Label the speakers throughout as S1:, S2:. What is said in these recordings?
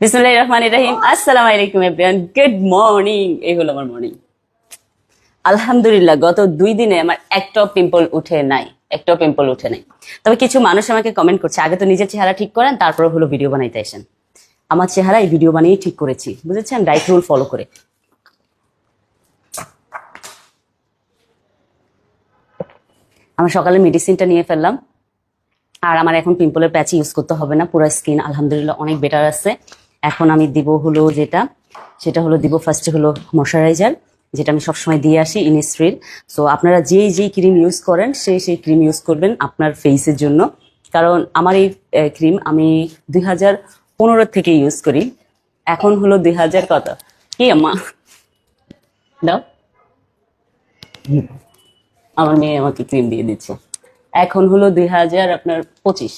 S1: বিসমিল্লাহির রহমানির রহিম। আসসালামু আলাইকুম এভরিওয়ান, গুড মর্নিং। এই হলো আমার মর্নিং। আলহামদুলিল্লাহ গত 2 দিনে আমার একটাও পিম্পল উঠে নাই, তবে কিছু মানুষ আমাকে কমেন্ট করছে আগে তো নিজের চেহারা ঠিক করেন তারপর হলো ভিডিও বানাইতে আসেন। আমার চেহারা এই ভিডিও বানিয়ে ঠিক করেছি, বুঝেছেন, ডায়েট রুল ফলো করে। আমার সকালে মেডিসিনটা নিয়ে ফেললাম, আর আমার এখন পিম্পলের প্যাচ ইউজ করতে হবে না, পুরো স্কিন আলহামদুলিল্লাহ অনেক বেটার আছে। এখন আমি দিব হলো সেটা হলো দিব ফার্স্টে হলো ময়শ্চারাইজার, যেটা আমি সবসময় দিয়ে আসি ইনিসফ্রির। সো আপনারা যেই ক্রিম ইউজ করেন সেই ক্রিম ইউজ করবেন আপনার ফেসের জন্য, কারণ আমার এই ক্রিম আমি 2015 থেকে ইউজ করি। এখন হলো 2000 কত কি আম্মা দাও, আমার মেয়ে আমাকে ক্রিম দিয়ে দিচ্ছে। এখন হলো 2025,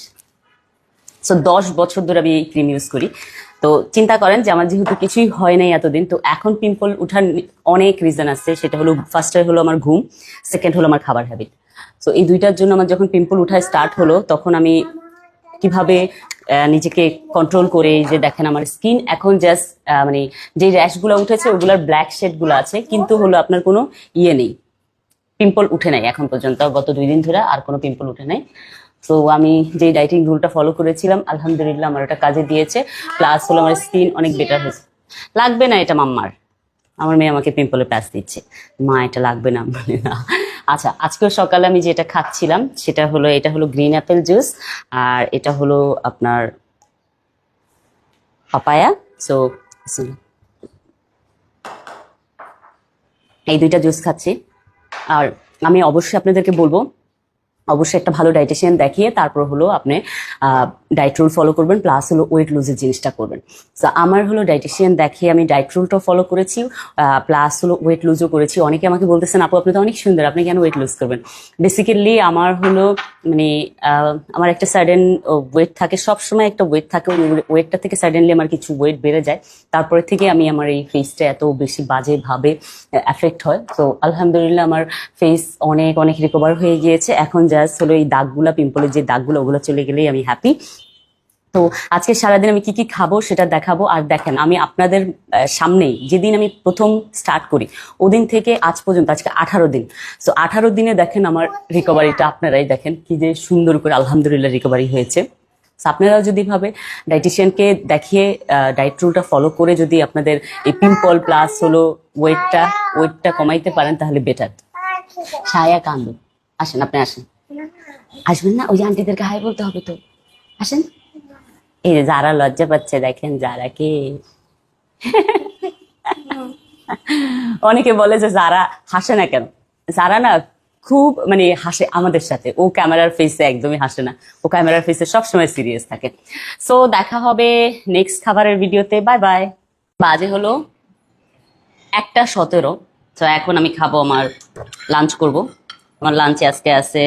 S1: সো 10 বছর ধরে আমি এই ক্রিম ইউজ করি। তো চিন্তা করেন যে আমার যেহেতু কিছুই হয় নাই এতদিন, তো এখন পিম্পল উঠার অনেক রিজন আছে। সেটা হলো ফার্স্টে হলো আমার ঘুম, সেকেন্ড হলো আমার খাবার হ্যাবিট। সো এই দুইটার জন্য আমার যখন পিম্পল উঠা স্টার্ট হলো তখন আমি কিভাবে নিজেকে কন্ট্রোল করে, যে দেখেন আমার স্কিন এখন জাস্ট মানে যে র্যাশ গুলো উঠেছে ওগুলার ব্ল্যাক শেড গুলো আছে, কিন্তু হলো আপনার কোনো ইয়ে নেই, পিম্পল উঠে নাই এখন পর্যন্ত। গত 2 দিন ধরে আর কোনো পিম্পল উঠে নাই। তো আমি যে ডাইটিং রুলটা ফলো করেছিলাম আলহামদুলিল্লাহ আমার ওটা কাজে দিয়েছে, প্লাস হলো আমার স্কিন অনেক বেটার হয়েছে। লাগবে না এটা মাম্মার, আমার মেয়ে আমাকে পিম্পলের প্যাচ দিচ্ছে, মা এটা লাগবে না মানে না। আচ্ছা, আজকে সকালে আমি যেটা খাচ্ছিলাম সেটা হলো, এটা হলো গ্রিন অ্যাপেল জুস, আর এটা হলো আপনার পাপায়া। সো এই দুইটা জুস খাচ্ছি। আর আমি অবশ্যই আপনাদেরকে বলবো, অবশ্যই একটা ভালো ডাইটিশিয়ান দেখিয়ে তারপর হলো আপনি ডায়েট রুল ফলো করবেন, প্লাস হলো ওয়েট লুজের জিনিসটা করবেন। তো আমার হলো ডাইটিশিয়ান দেখিয়ে আমি ডায়েট রুলটাও ফলো করেছি, প্লাস হলো ওয়েট লুজও করেছি। অনেকে আমাকে বলতেছেন আপু আপনি তো অনেক সুন্দর, আপনি কেন ওয়েট লুজ করবেন? বেসিক্যালি আমার হলো মানে আমার একটা সাডেন ওয়েট থাকে, সবসময় একটা ওয়েট থাকে, ওই ওয়েটটা থেকে সাডেনলি আমার কিছু ওয়েট বেড়ে যায়, তারপরে থেকে আমি আমার এই ফেসটা এত বেশি বাজেভাবে এফেক্ট হয়। তো আলহামদুলিল্লাহ আমার ফেস অনেক অনেক রিকভার হয়ে গিয়েছে। এখন জাস্ট হলো এই দাগগুলা, পিম্পলের যে দাগগুলো ওগুলো চলে গেলেই আমি হ্যাপি। তো আজকে সারাদিন আমি কি কি খাবো সেটা দেখাবো। আর দেখেন আমি আপনাদের সামনেই যেদিন আমি প্রথম স্টার্ট করি ওদিন থেকে আজ পর্যন্ত আজকে 18 দিন, সো 18 দিনে দেখেন আমার রিকভারিটা আপনারাই দেখেন কি যে সুন্দর করে আলহামদুলিল্লাহ রিকভারি হয়েছে। আপনারাও যদি ভাবে ডাইটিশিয়ানকে দেখিয়ে ডায়েট রুলটা ফলো করে যদি আপনাদের এই পিম্পল প্লাস হলো ওয়েটটা কমাইতে পারেন তাহলে বেটার। সায়া কান্দু, আসেন আপনি আসেন। আসবেন না? ওই যে আন্টিদেরকে হাই বলতে হবে তো, আসেন। এই যে যারা লজ্জা পাচ্ছে দেখেন, যারা কে অনেকে বলে যে যারা হাসে না কেন, যারা না খুব মানে হাসে আমাদের সাথে, ও ক্যামেরার ফেসে একদমই হাসে না, ও ক্যামেরার ফেসে সবসময় সিরিয়াস থাকে। সো দেখা হবে নেক্সট খাবারের ভিডিওতে, বাই বাই। বাজে হলো 1:17। তো এখন আমি খাবো, আমার লাঞ্চ করব। আমার লাঞ্চে আজকে আছে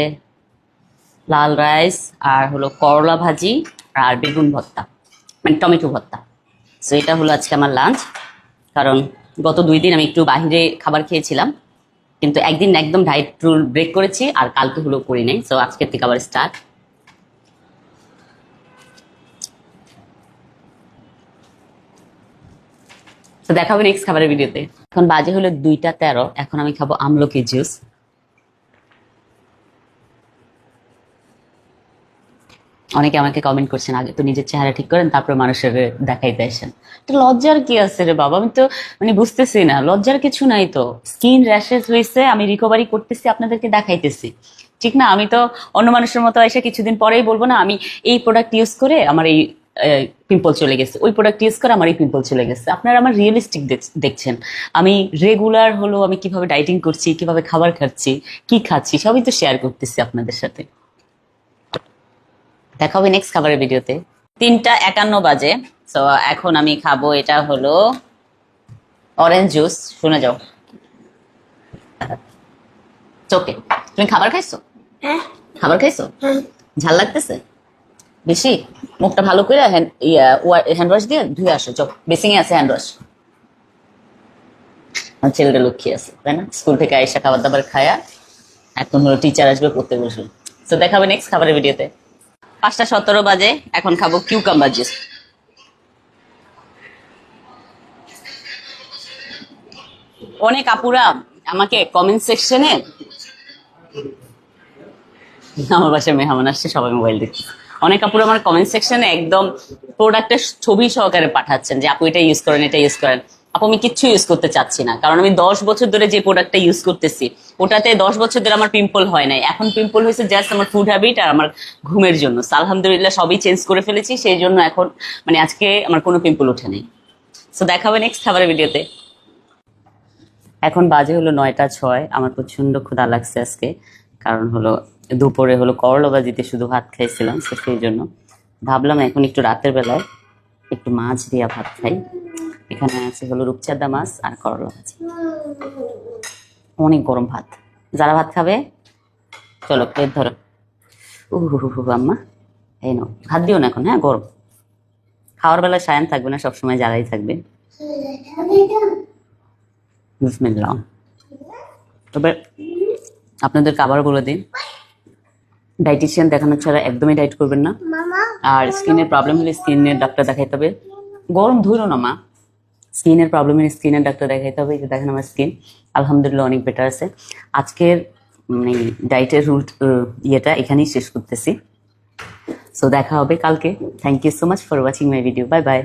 S1: লাল রাইস আর হলো করলা ভাজি আর বেগুন ভর্তা, মানে টমেটো ভর্তা। সো এটা হলো আজকে আমার লাঞ্চ, কারণ গত 2 দিন আমি একটু বাহিরে খাবার খেয়েছিলাম, কিন্তু একদিন একদম ডায়েট রুল ব্রেক করেছি আর কালকে হলো করি নাই। সো আজকের থেকে আবার স্টার্ট। তো দেখা হবে নেক্সট খাবারের ভিডিওতে। এখন বাজে হলো 2:13, এখন আমি খাবো আমলকি জুস। অনেকে আমাকে কমেন্ট করছেন আগে তো নিজের চেহারা ঠিক করেন তারপর মানুষের দেখাইতে আসেন। তো লজ্জার কি আছে রে বাবা? আমি তো মানে বুঝতেছি না, লজ্জার কিছু নাই তো। স্কিন র্যাশেস হয়েছে, আমি রিকভারি করতেছি, আপনাদেরকে দেখাইতেছি, ঠিক না? আমি তো অন্য মানুষের মতো এসে কিছুদিন পরেই বলবো না আমি এই প্রোডাক্ট ইউজ করে আমার এই পিম্পল চলে গেছে, ওই প্রোডাক্ট ইউজ করে আমার এই পিম্পল চলে গেছে। আপনারা আমার রিয়েলিস্টিক দেখছেন, আমি রেগুলার হলো আমি কিভাবে ডাইটিং করছি, কিভাবে খাবার খাচ্ছি, কি খাচ্ছি, সবই তো শেয়ার করতেছি আপনাদের সাথে। দেখা হবে নেক্সট খাবারের ভিডিওতে। 3:51 বাজে। তো এখন আমি খাবো, এটা হলো অরেঞ্জ জুস। শুনে যাও, চোখে তুমি খাবার খাইছো? খাবার খাইছো? ঝাল লাগতেছে বেশি? মুখটা ভালো করে হ্যান্ড ওয়াশ দিয়ে ধুয়ে আসো, চোখ বেসিং এ আছে হ্যান্ড ওয়াশ। আমার ছেলেটা লক্ষ্মী আছে তাই না, স্কুল থেকে আইসা খাবার দাবার খায়া এখন হলো টিচার আসবে পড়তে বসবে। তো দেখা হবে নেক্সট খাবারের ভিডিওতে। 5:17 বাজে, এখন খাবো কিউকাম্বার জুস। অনেক আপুরা আমাকে কমেন্ট সেকশনে, আমার বাসায় মেহমান আসছে, সবাই মোবাইল দেখছে, অনেক আপুরা আমার কমেন্ট সেকশনে একদম প্রোডাক্টের ছবি সহকারে পাঠাচ্ছেন যে আপু এটা ইউজ করেন, এটা ইউজ করেন। আপু আমি কিচ্ছু ইউজ করতে চাচ্ছি না, কারণ আমি 10 বছর ধরে যে প্রোডাক্টটা ইউজ করতেছি ওটাতে 10 বছর ধরে আমার পিম্পল হয় নাই। এখন পিম্পল হয়েছে জাস্ট আমার ফুড হ্যাবিট আর আমার ঘুমের জন্য। So, আলহামদুলিল্লাহ সবই চেঞ্জ করে ফেলেছি, সেই জন্য এখন মানে আজকে আমার কোনো পিম্পল ওঠে নাই। সো দেখা হবে নেক্সট খাবারের ভিডিওতে। এখন বাজে হলো 9টা 6। আমার প্রচন্ড ক্ষুধা লাগছে আজকে, কারণ হলো দুপুরে হলো করলা ভাজিতে শুধু ভাত খাইছিলাম, তো সেই জন্য ভাবলাম এখন একটু রাতের বেলায় একটু মাছ দিয়া ভাত খাই। এখানে আছে হলো রূপচাঁদা মাছ আর করলা ভাজি, অনেক গরম ভাত। যারা ভাত খাবে চলো প্লেট ধরো। আম্মা এই নাও, ভাত দিও না এখন, হ্যাঁ গরম। খাওয়ার বেলায় সায়ান থাকবে না, সবসময় যারাই থাকবে। বিসমিল্লাহ। তবে আপনাদেরকে আবার বলে দিন, ডাইটিশিয়ান দেখানো ছাড়া একদমই ডাইট করবেন না। আর স্কিনের প্রবলেম হলে স্কিনের ডাক্তার দেখাইতে হবে। গরম ধুলো না মা, স্কিনের প্রবলেম হলে স্কিনের ডাক্তার দেখাইতে হবে। এই যে দেখেন আমার স্কিন আলহামদুলিল্লাহ অনেক বেটার আছে। আজকের মানে ডাইটের রুল ইয়েটা এখানেই শেষ করতেছি। সো দেখা হবে কালকে। Thank you so much for watching my video. Bye by.